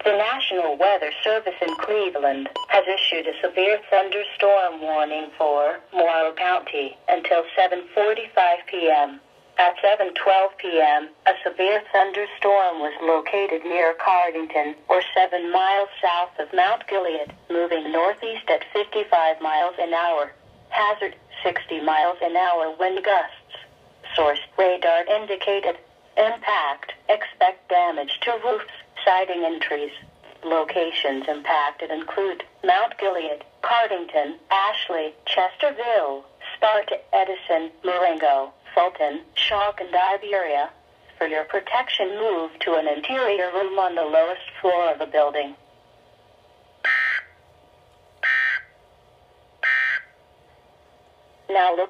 The National Weather Service in Cleveland has issued a severe thunderstorm warning for Morrow County until 7:45 p.m. At 7:12 p.m., a severe thunderstorm was located near Cardington, or 7 miles south of Mount Gilead, moving northeast at 55 miles an hour. Hazard, 60 miles an hour wind gusts. Source, radar indicated. Impact, expect damage to roofs, siding and trees. Locations impacted include Mount Gilead, Cardington, Ashley, Chesterville, Sparta, Edison, Marengo, Fulton, Chalk, and Iberia. For your protection, move to an interior room on the lowest floor of the building. Now look